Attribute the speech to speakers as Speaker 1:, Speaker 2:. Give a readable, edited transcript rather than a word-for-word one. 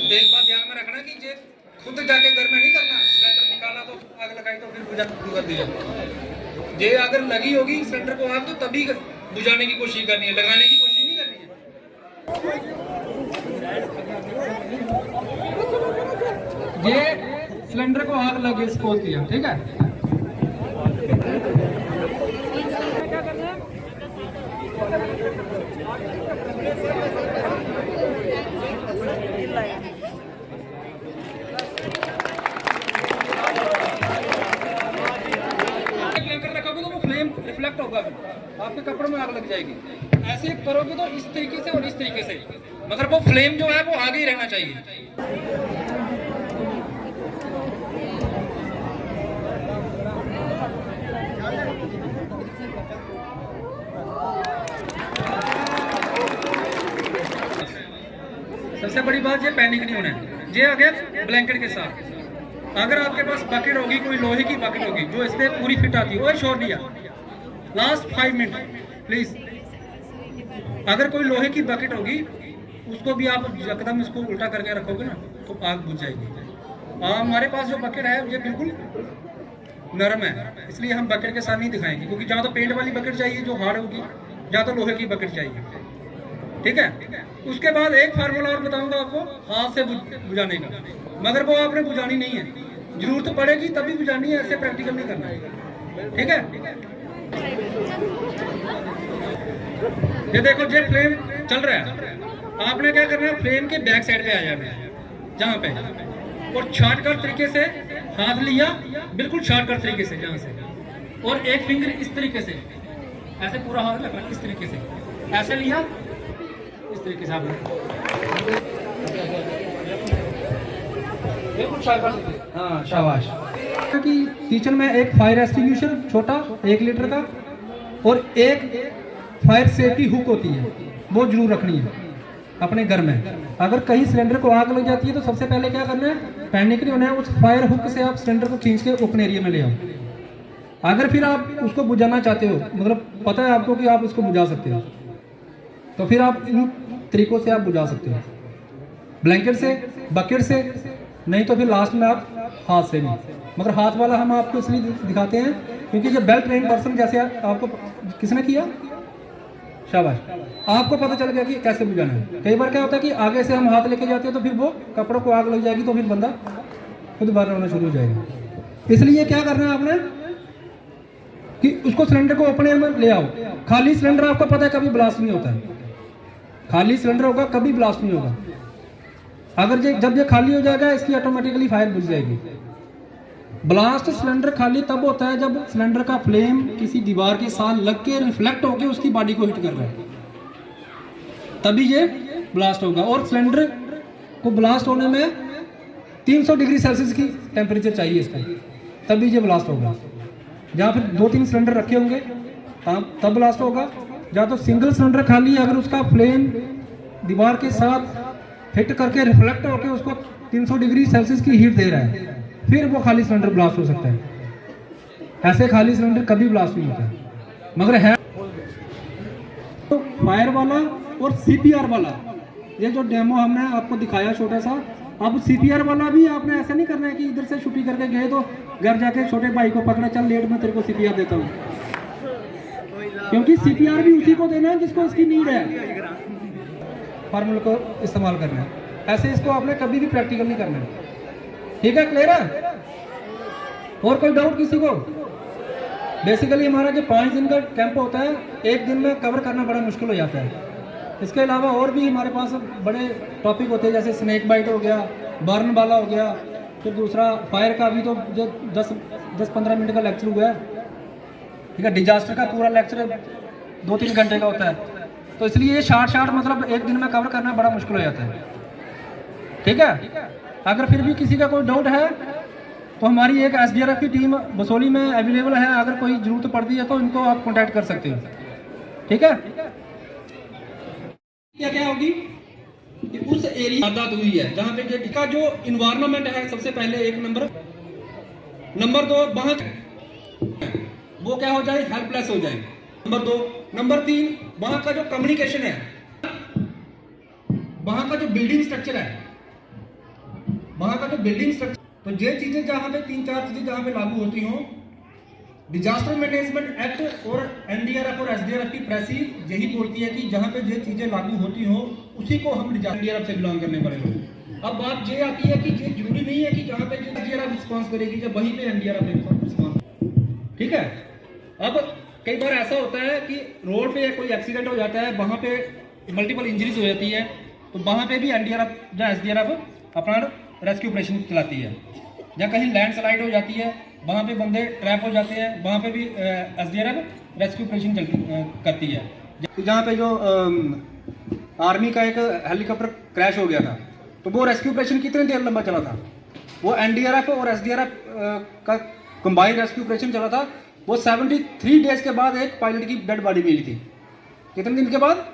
Speaker 1: एक बात ध्यान में रखना कि ये खुद जाके घर में नहीं करना, सिलेंडर निकाला तो आग लगाई तो फिर बुझा शुरू कर दिया। ये अगर लगी होगी सिलेंडर को आग तो तभी बुझाने की कोशिश करनी है, लगाने की कोशिश नहीं करनी है। ये सिलेंडर को आग लगे सपोज किया, ठीक है। रखोगे तो वो फ्लेम रिफ्लेक्ट होगा, आपके कपड़ों में आग लग जाएगी। ऐसे करोगे तो इस तरीके से और इस तरीके से, मगर वो फ्लेम जो है वो आगे ही रहना चाहिए। सबसे बड़ी बात ये पैनिक नहीं होना है। ये आ गया ब्लैंकेट के साथ। अगर आपके पास बकेट होगी, कोई लोहे की बकेट होगी जो इस पे पूरी फिट आती है, और शोर दिया लास्ट 5 मिनट प्लीज। अगर कोई लोहे की बकेट होगी उसको भी आप एकदम इसको उल्टा करके रखोगे ना तो आग बुझ जाएगी। हमारे पास जो बकेट है ये बिल्कुल नरम है, इसलिए हम बकेट के साथ नहीं दिखाएंगे, क्योंकि जहाँ तो पेंट वाली बकेट चाहिए जो हार्ड होगी, जहाँ तो लोहे की बकेट चाहिए, ठीक है। उसके बाद एक फार्मूला और बताऊंगा आपको हाथ से बुझाने का, मगर वो आपने बुझानी नहीं है, जरूरत पड़ेगी तभी बुझानी है, ऐसे प्रैक्टिकल नहीं करना है, ठीक है। ये देखो ये फ्लेम चल रहा है, आपने क्या करना है, फ्लेम के बैक साइड पे आ जाना है जहाँ पे, और शॉर्टकट तरीके से हाथ लिया, बिल्कुल शॉर्टकट तरीके से जहाँ से, और एक फिंगर इस तरीके से ऐसे पूरा हाथ रखना, इस तरीके से ऐसे लिया, इस तरीके से आपने बिल्कुल शॉर्टकट। हाँ शाबाश। कि किचन में एक फायर एक्सटिंग्विशर छोटा 1 लीटर का और एक फायर सेफ्टी हुक होती है, वो जरूर रखनी है अपने घर में। अगर कहीं सिलेंडर को आग लग जाती है तो सबसे पहले क्या करना है, पैनिक नहीं होना है, उस फायर हुक से आप सिलेंडर को खींच के ओपन एरिया में ले आओ। अगर फिर आप उसको बुझाना चाहते हो, मतलब पता है आपको कि आप उसको बुझा सकते हो, तो फिर आप इन तरीकों से आप बुझा सकते हो, ब्लैंकेट से, बकेट से, नहीं तो फिर लास्ट में आप हाथ से भी। मगर हाथ वाला हम आपको इसलिए दिखाते हैं क्योंकि जो वेल ट्रेन पर्सन जैसे आपको किसने किया, शाबाश, आपको पता चल गया कि कैसे बुझाना है। कई बार क्या होता है कि आगे से हम हाथ लेके जाते हैं तो फिर वो कपड़ों को आग लग जाएगी, तो फिर बंदा खुद बाहर होना शुरू हो जाएगा। इसलिए क्या करना है आपने कि उसको सिलेंडर को ओपन एयर में ले आओ। खाली सिलेंडर आपको पता है कभी ब्लास्ट नहीं होता है, खाली सिलेंडर होगा कभी ब्लास्ट नहीं होगा। अगर जब ये खाली हो जाएगा इसकी ऑटोमेटिकली फायर बुझ जाएगी। ब्लास्ट सिलेंडर खाली तब होता है जब सिलेंडर का फ्लेम किसी दीवार के साथ लग के रिफ्लेक्ट होकर उसकी बॉडी को हिट कर रहा है, तभी ये ब्लास्ट होगा। और सिलेंडर को ब्लास्ट होने में 300 डिग्री सेल्सियस की टेम्परेचर चाहिए इसका, तभी ये ब्लास्ट होगा। जहाँ फिर 2-3 सिलेंडर रखे होंगे तब ब्लास्ट होगा। जहाँ तो सिंगल सिलेंडर खाली है, अगर उसका फ्लेम दीवार के साथ हिट करके रिफ्लेक्ट होकर उसको 300 डिग्री सेल्सियस की हीट दे रहा है, फिर वो खाली सिलेंडर ब्लास्ट हो सकता है। ऐसे खाली सिलेंडर कभी ब्लास्ट नहीं होता है। मगर है तो फायर वाला और सीपीआर वाला, ये जो डेमो हमने आपको दिखाया छोटा सा, अब सीपीआर वाला भी आपने ऐसा नहीं करना है कि इधर से छुट्टी करके गए तो घर जाके छोटे भाई को पकड़ा, चल लेट में तेरे को सीपीआर देता हूँ, क्योंकि सीपीआर भी उसी को देना है जिसको इसकी नीड है। फार्मूले को इस्तेमाल करना है, ऐसे इसको आपने कभी भी प्रैक्टिकल नहीं करना है, ठीक है, क्लियर है। और कोई डाउट किसी को? बेसिकली हमारा जो 5 दिन का कैंप होता है, 1 दिन में कवर करना बड़ा मुश्किल हो जाता है। इसके अलावा और भी हमारे पास बड़े टॉपिक होते हैं, जैसे स्नेक बाइट हो गया, बर्न वाला हो गया, फिर दूसरा फायर का भी तो जो 10-15 मिनट का लेक्चर हुआ है, ठीक है। डिजास्टर का पूरा लेक्चर 2-3 घंटे का होता है, तो इसलिए ये शार्ट मतलब 1 दिन में कवर करना बड़ा मुश्किल हो जाता है, ठीक है। अगर फिर भी किसी का कोई डाउट है तो हमारी एक एसडीआरएफ की टीम बसोली में अवेलेबल है, अगर कोई जरूरत पड़ती है तो इनको आप कांटेक्ट कर सकते हो, ठीक है। क्या क्या होगी कि उस एरिया आदत हुई है जहाँ पे का जो इन्वायरमेंट है, सबसे पहले 1 नंबर 2 वहाँ वो क्या हो जाए, हेल्पलेस हो जाए, नंबर 2। नंबर 3 वहाँ का जो कम्युनिकेशन है, वहाँ का जो बिल्डिंग स्ट्रक्चर है वहाँ का जो बिल्डिंग स्ट्रक्चर, तो ये चीज़ें जहाँ पे 3-4 चीज़ें जहाँ पे लागू होती हों, डिजास्टर मैनेजमेंट एक्ट और एनडीआरएफ और एसडीआरएफ की प्रेसी यही बोलती है कि जहाँ पे ये चीज़ें लागू होती हों उसी को हम एनडीआरएफ से बिलोंग करने वाले लोग। अब बात ये आती है कि ये जरूरी नहीं है कि जहाँ पे एसडीआरएफ रिस्पॉन्स करेगी जब वहीं पे एनडीआरएफ रिस्पॉन्स, ठीक है। अब कई बार ऐसा होता है कि रोड पे कोई एक्सीडेंट हो जाता है, वहाँ पे मल्टीपल इंजरीज हो जाती है, तो वहाँ पे भी एनडीआरएफ या एसडीआरएफ अपना रेस्क्यू ऑपरेशन चलाती है। या कहीं लैंडस्लाइड हो जाती है, वहाँ पे बंदे ट्रैप हो जाते हैं, वहाँ पे भी एसडीआरएफ रेस्क्यू ऑपरेशन करती है। जहाँ पे जो आर्मी का एक हेलीकॉप्टर क्रैश हो गया था, तो वो रेस्क्यू ऑपरेशन कितने देर लंबा चला था? वो एनडीआरएफ और एसडीआरएफ का कंबाइंड रेस्क्यू ऑपरेशन चला था। वो 73 डेज के बाद एक पायलट की डेड बॉडी मिली थी। कितने दिन के बाद?